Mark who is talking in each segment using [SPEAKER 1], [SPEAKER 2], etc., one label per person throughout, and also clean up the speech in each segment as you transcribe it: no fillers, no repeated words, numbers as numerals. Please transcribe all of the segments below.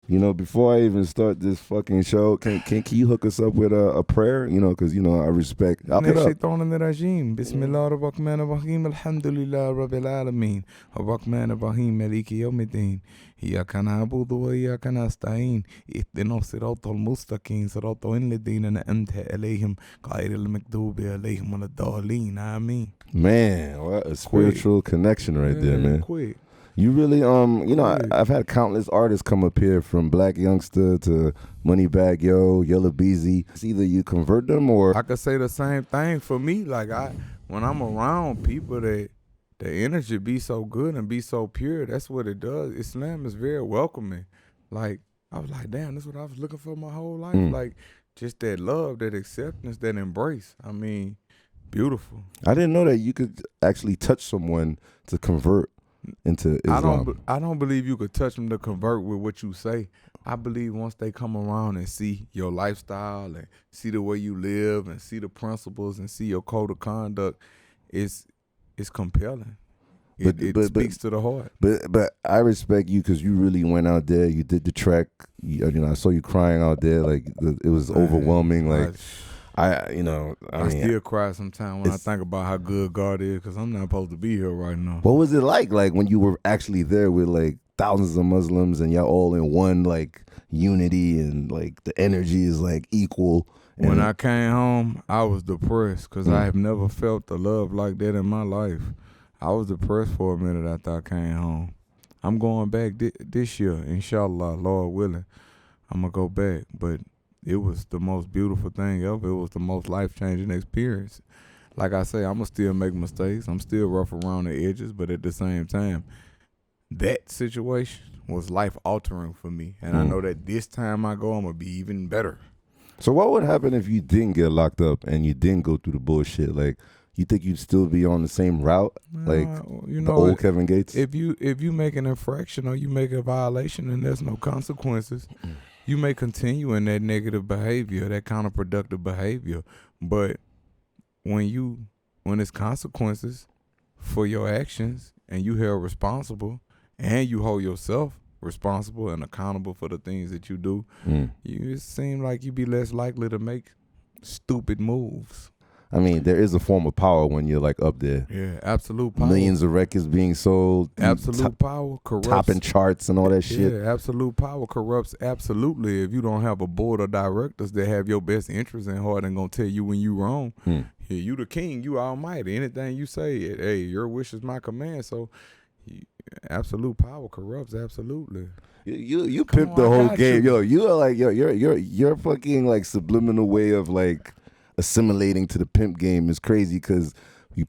[SPEAKER 1] You know, before I even start this fucking show, can you hook us up with a prayer? You know, because, you know, I respect. I'll put up.
[SPEAKER 2] الشيطان الرجيم بسم الله الرحمن الرحيم الحمد لله رب العالمين الرحمن الرحيم مالك يوم الدين إياك نعبد وإياك نستعين اهدنا الصراط المستقيم صراط الذين أنعمت عليهم غير المغضوب عليهم ولا الضالين آمين.
[SPEAKER 1] Man, what a spiritual connection right there, man.
[SPEAKER 2] Quick.
[SPEAKER 1] You really, you know, I've had countless artists come up here from Black Youngster to Moneybag Yo, Yellow Beezy. It's either you convert them or...
[SPEAKER 2] I could say the same thing for me. Like, when I'm around people that the energy be so good and be so pure, that's what it does. Islam is very welcoming. Like, I was like, damn, this is what I was looking for my whole life. Like, just that love, that acceptance, that embrace. I mean, beautiful.
[SPEAKER 1] I didn't know that you could actually touch someone to convert into Islam.
[SPEAKER 2] I don't believe you could touch them to convert with what you say. I believe once they come around and see your lifestyle and see the way you live and see the principles and see your code of conduct, it's compelling. It speaks to the heart.
[SPEAKER 1] But I respect you because you really went out there. You did the track. You know, I saw you crying out there. Like, it was overwhelming. Like, I
[SPEAKER 2] still cry sometimes when I think about how good God is, because I'm not supposed to be here right now.
[SPEAKER 1] What was it like when you were actually there with like thousands of Muslims and y'all all in one like unity and like the energy is like equal?
[SPEAKER 2] When I came home, I was depressed because I have never felt the love like that in my life. I was depressed for a minute after I came home. I'm going back this year, inshallah, Lord willing. I'm going to go back, but it was the most beautiful thing ever. It was the most life-changing experience. Like I say, I'm going to still make mistakes. I'm still rough around the edges, but at the same time, that situation was life-altering for me. And I know that this time I go, I'm going to be even better.
[SPEAKER 1] So what would happen if you didn't get locked up and you didn't go through the bullshit? Like, you think you'd still be on the same route, like the old Kevin Gates?
[SPEAKER 2] If you make an infraction or you make a violation and there's no consequences, you may continue in that negative behavior, that counterproductive behavior. But when it's consequences for your actions and you held responsible and you hold yourself responsible and accountable for the things that you do, it seems like you be less likely to make stupid moves.
[SPEAKER 1] I mean, there is a form of power when you're like up there.
[SPEAKER 2] Yeah, absolute power.
[SPEAKER 1] Millions of records being sold.
[SPEAKER 2] Absolute power corrupts.
[SPEAKER 1] Topping charts and all that shit.
[SPEAKER 2] Yeah, absolute power corrupts absolutely. If you don't have a board of directors that have your best interests in heart and gonna tell you when you wrong, yeah, you the king, you almighty. Anything you say, hey, your wish is my command. So, absolute power corrupts absolutely.
[SPEAKER 1] You pimped the whole game, yo. You are like your fucking like subliminal way of like assimilating to the pimp game is crazy because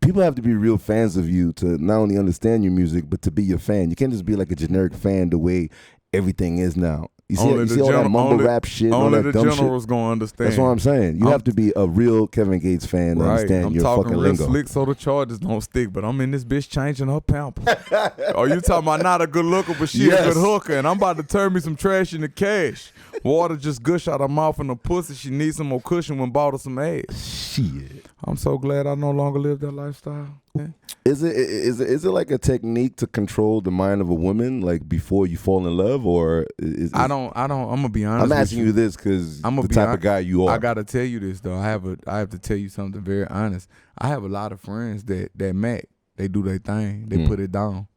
[SPEAKER 1] people have to be real fans of you to not only understand your music but to be your fan. You can't just be like a generic fan the way everything is now. You see all that mumble rap shit, all that dumb shit.
[SPEAKER 2] Only the general's gonna understand.
[SPEAKER 1] That's what I'm saying. You have to be a real Kevin Gates fan to understand your fucking lingo. I'm talking real
[SPEAKER 2] slick so the charges don't stick, but I'm in this bitch changing her pampers. Oh, you talking about not a good looker, but she a good hooker, and I'm about to turn me some trash into cash. Water just gush out her mouth and the pussy. She needs some more cushion when bought her some ass.
[SPEAKER 1] Shit.
[SPEAKER 2] I'm so glad I no longer live that lifestyle. Yeah.
[SPEAKER 1] Is it like a technique to control the mind of a woman, like before you fall in love, or
[SPEAKER 2] I don't. I'm gonna be honest.
[SPEAKER 1] I'm asking you this because the type of guy you are.
[SPEAKER 2] I gotta tell you this though. I have to tell you something very honest. I have a lot of friends that Mac. They do their thing. They put it down.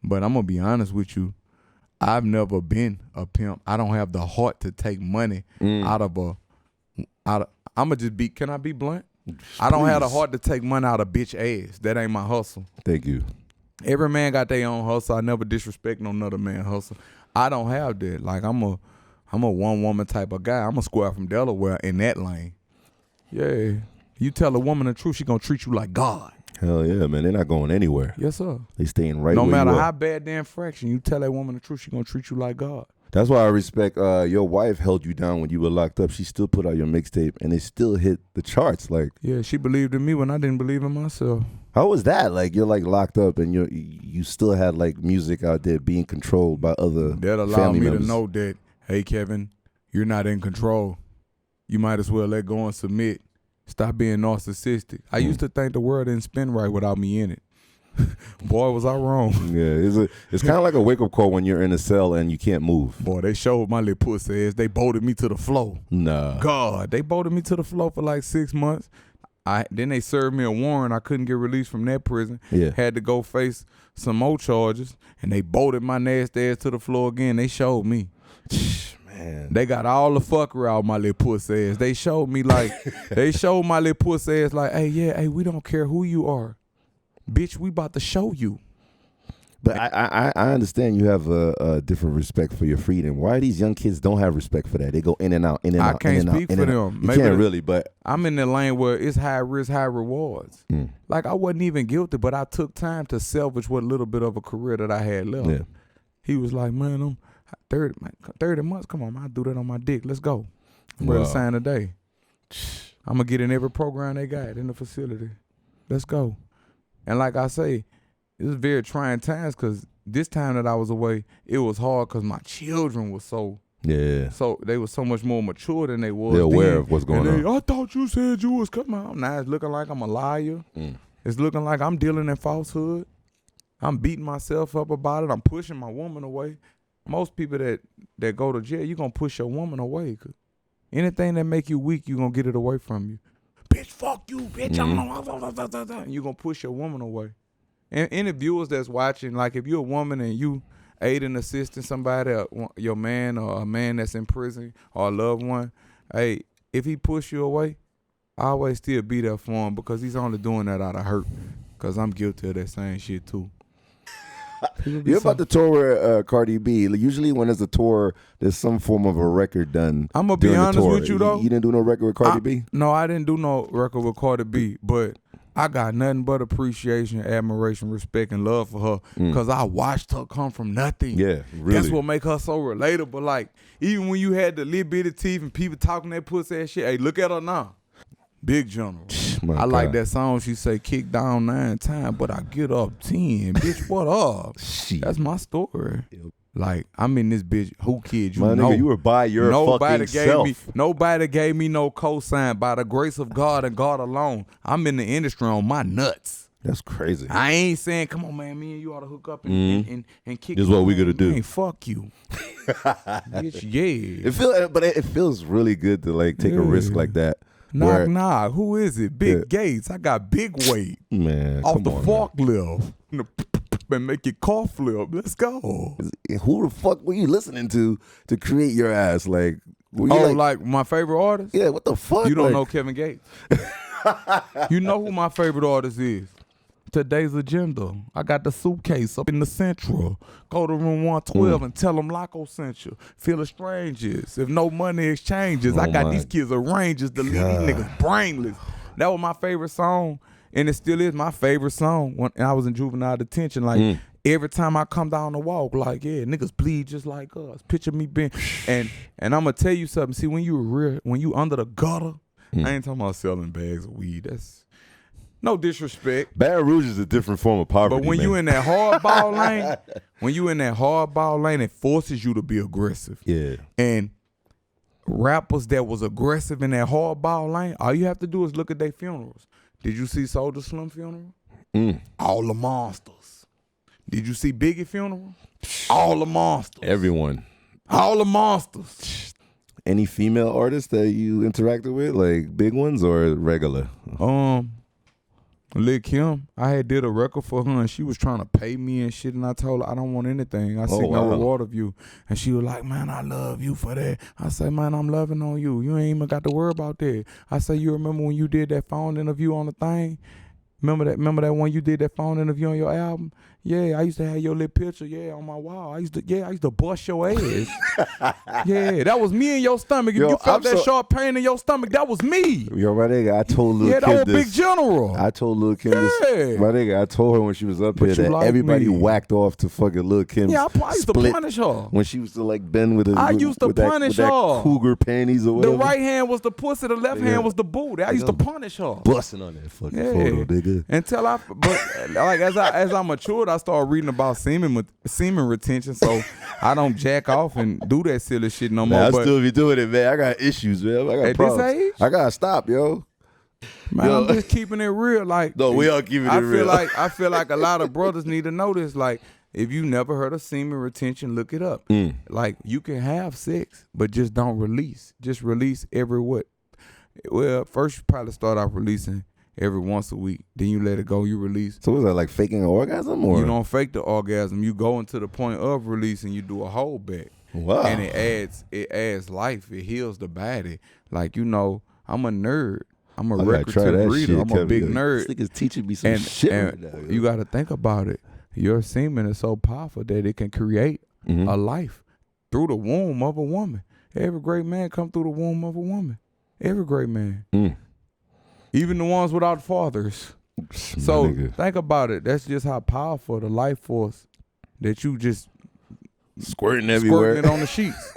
[SPEAKER 2] But I'm gonna be honest with you. I've never been a pimp. I don't have the heart to take money out of. I'm gonna just be. Can I be blunt? I don't have the heart to take money out of bitch ass. That ain't my hustle.
[SPEAKER 1] Thank you.
[SPEAKER 2] Every man got their own hustle. I never disrespect no another man hustle. I don't have that. Like I'm a one woman type of guy. I'm a square from Delaware in that lane. Yeah. You tell a woman the truth, she gonna treat you like God.
[SPEAKER 1] Hell yeah, man. They're not going anywhere.
[SPEAKER 2] Yes, sir.
[SPEAKER 1] They staying right
[SPEAKER 2] no
[SPEAKER 1] where
[SPEAKER 2] matter
[SPEAKER 1] you are.
[SPEAKER 2] how bad the infraction, you tell that woman the truth, she gonna treat you like God.
[SPEAKER 1] That's why I respect your wife held you down when you were locked up. She still put out your mixtape and it still hit the charts. Like,
[SPEAKER 2] yeah, she believed in me when I didn't believe in myself.
[SPEAKER 1] How was that? Like, you're like locked up and you still had like music out there being controlled by other
[SPEAKER 2] that allowed
[SPEAKER 1] family
[SPEAKER 2] me
[SPEAKER 1] members.
[SPEAKER 2] to know that, hey Kevin, you're not in control. You might as well let go and submit. Stop being narcissistic. I used to think the world didn't spin right without me in it. Boy, was I wrong.
[SPEAKER 1] Yeah, it's kind of like a wake up call when you're in a cell and you can't move.
[SPEAKER 2] Boy, they showed my little pussy ass. They bolted me to the floor.
[SPEAKER 1] Nah.
[SPEAKER 2] God, they bolted me to the floor for like 6 months. Then they served me a warrant. I couldn't get released from that prison.
[SPEAKER 1] Yeah.
[SPEAKER 2] Had to go face some more charges, and they bolted my nasty ass to the floor again. They showed me.
[SPEAKER 1] Man.
[SPEAKER 2] They got all the fuckery out my little pussy ass. They showed me like, they showed my little pussy ass like, hey, we don't care who you are. Bitch, we about to show you.
[SPEAKER 1] But I understand you have a different respect for your freedom. Why these young kids don't have respect for that? They go in and out, in and out.
[SPEAKER 2] I can't speak for them.
[SPEAKER 1] You can't really, but
[SPEAKER 2] I'm in the lane where it's high risk, high rewards. Like I wasn't even guilty, but I took time to salvage what little bit of a career that I had left.
[SPEAKER 1] Yeah.
[SPEAKER 2] He was like, man, I'm 30 months. Come on, man, I do that on my dick. Let's go. I'm ready to sign today. I'm gonna get in every program they got in the facility. Let's go. And like I say, it was very trying times because this time that I was away, it was hard because my children were so they were so much more mature than they was.
[SPEAKER 1] They're aware
[SPEAKER 2] then.
[SPEAKER 1] of what's going on.
[SPEAKER 2] I thought you said you was coming out. Now it's looking like I'm a liar. It's looking like I'm dealing in falsehood. I'm beating myself up about it. I'm pushing my woman away. Most people that go to jail, you're going to push your woman away. Cause anything that make you weak, you're going to get it away from you. Bitch, fuck you, bitch. And you're going to push your woman away. And any viewers that's watching, like if you're a woman and you aid and assisting somebody, your man or a man that's in prison or a loved one, hey, if he push you away, I always still be there for him because he's only doing that out of hurt because I'm guilty of that same shit too.
[SPEAKER 1] You're about to tour Cardi B. Usually when there's a tour, there's some form of a record done.
[SPEAKER 2] I'm going to be honest with you though.
[SPEAKER 1] You didn't do no record with Cardi B?
[SPEAKER 2] No, I didn't do no record with Cardi B, but I got nothing but appreciation, admiration, respect, and love for her because I watched her come from nothing.
[SPEAKER 1] Yeah, really.
[SPEAKER 2] That's what make her so relatable. Like, even when you had the little bitty teeth and people talking that pussy ass shit, hey, look at her now. Big general. I like that song. She say, kick down 9 times, but I get up 10. Bitch, what up?
[SPEAKER 1] Shit.
[SPEAKER 2] That's my story. Yep. Like, I'm in this bitch. Who kid you
[SPEAKER 1] my
[SPEAKER 2] know?
[SPEAKER 1] Nigga, you were by your fucking self.
[SPEAKER 2] Nobody gave me no cosign. By the grace of God and God alone, I'm in the industry on my nuts.
[SPEAKER 1] That's crazy.
[SPEAKER 2] I ain't saying, come on, man, me and you ought to hook up and kick.
[SPEAKER 1] This is what we gonna do.
[SPEAKER 2] Man, fuck you. Bitch, yeah.
[SPEAKER 1] It feels really good to like take a risk like that.
[SPEAKER 2] Knock. Who is it? Big Gates. I got big weight.
[SPEAKER 1] Man,
[SPEAKER 2] off the forklift. And make your car flip. Let's go.
[SPEAKER 1] Who the fuck were you listening to create your ass? Like, were you
[SPEAKER 2] like my favorite artist?
[SPEAKER 1] Yeah, what the fuck?
[SPEAKER 2] You don't know Kevin Gates. You know who my favorite artist is? Today's agenda. I got the suitcase up in the central. Go to room 112 and tell them Loco sent you. Feel the strangers. If no money exchanges, I got these kids arranges to leave these niggas brainless. That was my favorite song, and it still is my favorite song when I was in juvenile detention. Like every time I come down the walk, like niggas bleed just like us. Picture me being, and I'm gonna tell you something. See, when you under the gutter, I ain't talking about selling bags of weed. That's no disrespect.
[SPEAKER 1] Baton Rouge is a different form of poverty.
[SPEAKER 2] But when you in that hardball lane, it forces you to be aggressive.
[SPEAKER 1] Yeah.
[SPEAKER 2] And rappers that was aggressive in that hardball lane, all you have to do is look at their funerals. Did you see Soulja Slim funeral? All the monsters. Did you see Biggie funeral? All the monsters.
[SPEAKER 1] Everyone.
[SPEAKER 2] All the monsters.
[SPEAKER 1] Any female artists that you interacted with, like big ones or regular?
[SPEAKER 2] Lil Kim, I had did a record for her and she was trying to pay me and shit, and I told her I don't want anything. I seek no reward of you. And she was like, man, I love you for that. I said, man, I'm loving on you. You ain't even got to worry about that. I said, you remember when you did that phone interview on the thing? Remember that one you did that phone interview on your album? Yeah, I used to have your little picture, on my wall. I used to bust your ass. Yeah, that was me in your stomach. If you felt that sharp pain in your stomach, that was me.
[SPEAKER 1] Yo, my nigga, I told Lil Kim
[SPEAKER 2] that old big general.
[SPEAKER 1] I told Lil Kim this. My nigga, I told her when she was up here that everybody whacked off to fucking Lil Kim.
[SPEAKER 2] Yeah, I used to punish her.
[SPEAKER 1] When she was to like bend with
[SPEAKER 2] I used to punish her.
[SPEAKER 1] That cougar panties or whatever.
[SPEAKER 2] The right hand was the pussy, the left hand was the booty. I used to punish her.
[SPEAKER 1] Busting on that fucking photo, nigga.
[SPEAKER 2] Until like as I matured, I started reading about semen retention, so I don't jack off and do that silly shit no more.
[SPEAKER 1] I still be doing it, man. I got issues, man. I got problems.
[SPEAKER 2] This age?
[SPEAKER 1] I gotta stop, yo.
[SPEAKER 2] Man, I'm just keeping it real. Like,
[SPEAKER 1] No, we are keeping it real.
[SPEAKER 2] I feel like a lot of brothers need to know this. Like, if you never heard of semen retention, look it up. Like, you can have sex, but just don't release. Just release every what? Well, first you probably start off releasing every once a week. Then you let it go, you release.
[SPEAKER 1] So was that like faking an orgasm? Or?
[SPEAKER 2] You don't fake the orgasm. You go into the point of releasing, you do a hold back.
[SPEAKER 1] Wow.
[SPEAKER 2] And it adds life. It heals the body. Like, you know, I'm a nerd. I'm a recreative reader. I'm a big nerd.
[SPEAKER 1] This nigga's teaching me some shit right now.
[SPEAKER 2] You got to think about it. Your semen is so powerful that it can create a life through the womb of a woman. Every great man come through the womb of a woman. Every great man. Even the ones without fathers. So think about it. That's just how powerful the life force that you just
[SPEAKER 1] squirting everywhere.
[SPEAKER 2] Squirting it on the sheets.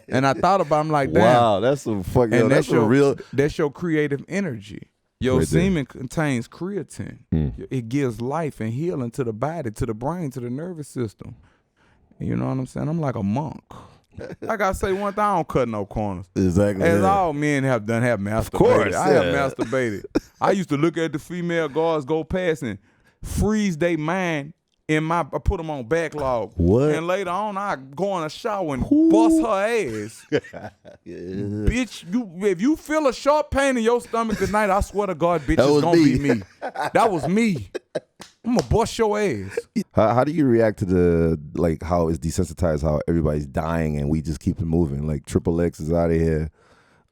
[SPEAKER 2] And I thought about it, I'm like, damn.
[SPEAKER 1] Wow, that's some fucking, and that's a real.
[SPEAKER 2] That's your creative energy. Your semen contains creatine. It gives life and healing to the body, to the brain, to the nervous system. You know what I'm saying? I'm like a monk. I gotta say one thing, I don't cut no corners.
[SPEAKER 1] Exactly.
[SPEAKER 2] As all men have masturbated.
[SPEAKER 1] Of course,
[SPEAKER 2] I have masturbated. I used to look at the female guards go past and freeze their mind I put them on backlog.
[SPEAKER 1] What?
[SPEAKER 2] And later on, I go in a shower and bust her ass. Bitch, if you feel a sharp pain in your stomach tonight, I swear to God, bitch, it's gonna be me. That was me. I'm gonna bust your ass.
[SPEAKER 1] How do you react to the, like, how it's desensitized, how everybody's dying and we just keep it moving? Like, Triple X is out of here.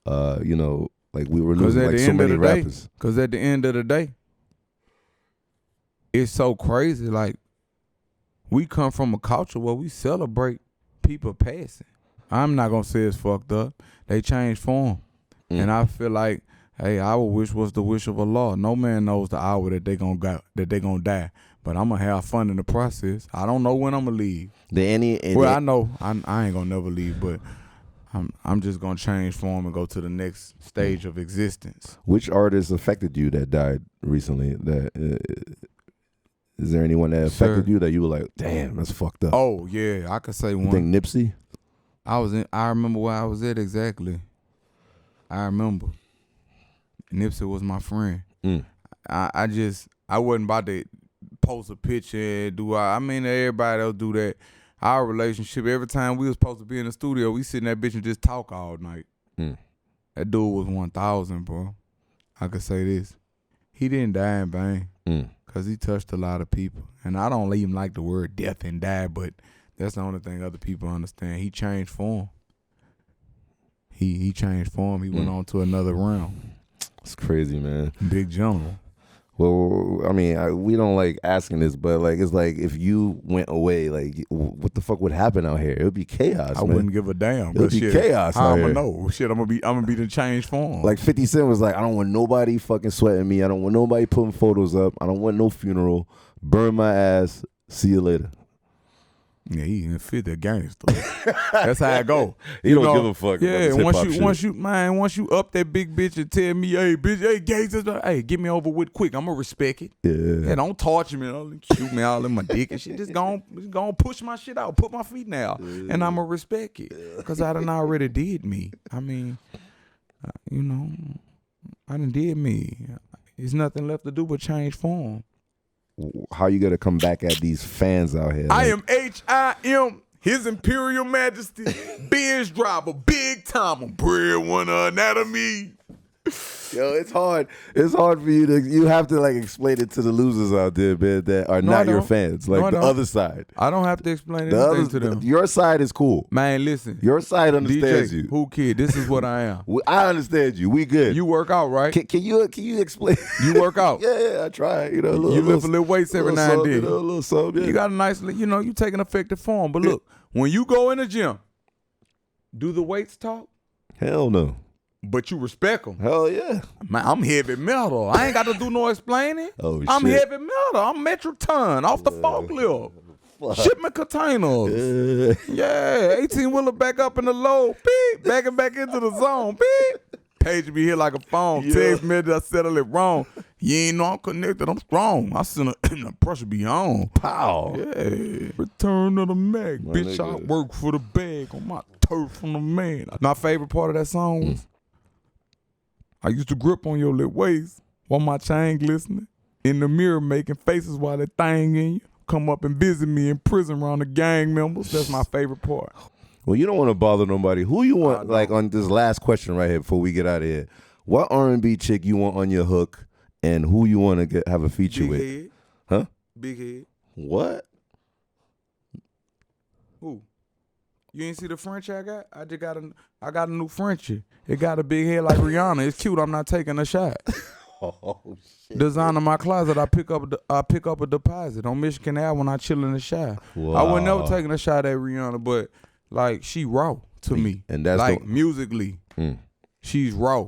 [SPEAKER 1] You know, like, we were losing like so many rappers.
[SPEAKER 2] Because at the end of the day, it's so crazy. Like, we come from a culture where we celebrate people passing. I'm not gonna say it's fucked up. They changed form. And I feel like, hey, our wish was the wish of Allah. No man knows the hour that they gonna die. But I'm gonna have fun in the process. I don't know when I'm gonna leave. I know I ain't gonna never leave, but I'm just gonna change form and go to the next stage of existence.
[SPEAKER 1] Which artists affected you that died recently? Is there anyone that affected you that you were like, damn, that's fucked up?
[SPEAKER 2] Oh yeah, I could say one.
[SPEAKER 1] You think Nipsey?
[SPEAKER 2] I remember where I was at exactly. I remember. Nipsey was my friend. I wasn't about to post a picture and I mean, everybody else do that. Our relationship, every time we was supposed to be in the studio, we sit in that bitch and just talk all night. That dude was 1,000, bro. I could say this. He didn't die in vain. Because he touched a lot of people. And I don't even like the word death and die, but that's the only thing other people understand. He changed form. He changed form. He went on to another realm.
[SPEAKER 1] It's crazy, man.
[SPEAKER 2] Big general.
[SPEAKER 1] Well, I mean, we don't like asking this, but like, it's like if you went away, like, what the fuck would happen out here? It would be chaos.
[SPEAKER 2] I wouldn't give a damn.
[SPEAKER 1] It would be chaos.
[SPEAKER 2] How I'ma know? Shit, I'm gonna be the changed form.
[SPEAKER 1] Like 50 Cent was like, I don't want nobody fucking sweating me. I don't want nobody putting photos up. I don't want no funeral. Burn my ass. See you later.
[SPEAKER 2] Yeah, he didn't fit that gangster. That's how I go.
[SPEAKER 1] He don't give a fuck.
[SPEAKER 2] Yeah, once you up that big bitch and tell me, hey, bitch, hey, gangster, hey, get me over with quick. I'm gonna respect it.
[SPEAKER 1] Yeah,
[SPEAKER 2] don't torture me, don't shoot me all in my dick and shit. Just gonna push my shit out, put my feet down, and I'm gonna respect it because I done already did me. I mean, you know, I done did me. There's nothing left to do but change form.
[SPEAKER 1] How you gonna come back at these fans out here?
[SPEAKER 2] I am HIM, His Imperial Majesty, Benz driver, big time, breadwinner, anatomy.
[SPEAKER 1] Yo, it's hard. It's hard for you to. You have to like explain it to the losers out there, man, that are not your fans. Like the other side.
[SPEAKER 2] I don't have to explain anything to them.
[SPEAKER 1] Your side is cool,
[SPEAKER 2] man. Listen,
[SPEAKER 1] your side understands
[SPEAKER 2] DJ,
[SPEAKER 1] you.
[SPEAKER 2] Who kid? This is what I am.
[SPEAKER 1] I understand you. We good.
[SPEAKER 2] You work out, right?
[SPEAKER 1] Can you explain?
[SPEAKER 2] You work out.
[SPEAKER 1] Yeah, I try. You know,
[SPEAKER 2] you lift a little weights every now and then.
[SPEAKER 1] A little something. Yeah.
[SPEAKER 2] You got a nice. You know, you take an effective form. But look, when you go in the gym, do the weights talk?
[SPEAKER 1] Hell no.
[SPEAKER 2] But you respect them.
[SPEAKER 1] Hell yeah.
[SPEAKER 2] Man, I'm heavy metal. I ain't got to do no explaining.
[SPEAKER 1] Oh, shit.
[SPEAKER 2] I'm heavy metal. I'm metric ton off the forklift. Shipment containers. Yeah. 18-wheeler back up in the low. Beep. Backing back into the zone. Beep. Page be here like a phone. Yeah. Text me that I settled it wrong. You ain't know I'm connected. I'm strong. I send the pressure be on.
[SPEAKER 1] Pow.
[SPEAKER 2] Yeah. Return of the Mac. My bitch, nigga. I work for the bag on my turf from the man. My favorite part of that song was I used to grip on your little waist while my chain glistening. In the mirror making faces while that thing in you. Come up and visit me in prison around the gang members. That's my favorite part.
[SPEAKER 1] Well, you don't want to bother nobody. Who you want, like, on this last question right here before we get out of here? What R&B chick you want on your hook, and who you want to have a feature
[SPEAKER 2] Big
[SPEAKER 1] with?
[SPEAKER 2] Head.
[SPEAKER 1] Huh?
[SPEAKER 2] Big Head.
[SPEAKER 1] What?
[SPEAKER 2] Who? You ain't see the French I got? I got a new Frenchie. It got a big head like Rihanna. It's cute. I'm not taking a shot.
[SPEAKER 1] Oh shit.
[SPEAKER 2] Design in my closet. I pick up a deposit on Michigan Ave when I chill in the Shy.
[SPEAKER 1] Wow.
[SPEAKER 2] I would never taking a shot at Rihanna, but like she raw to me.
[SPEAKER 1] And that's
[SPEAKER 2] like musically. She's raw.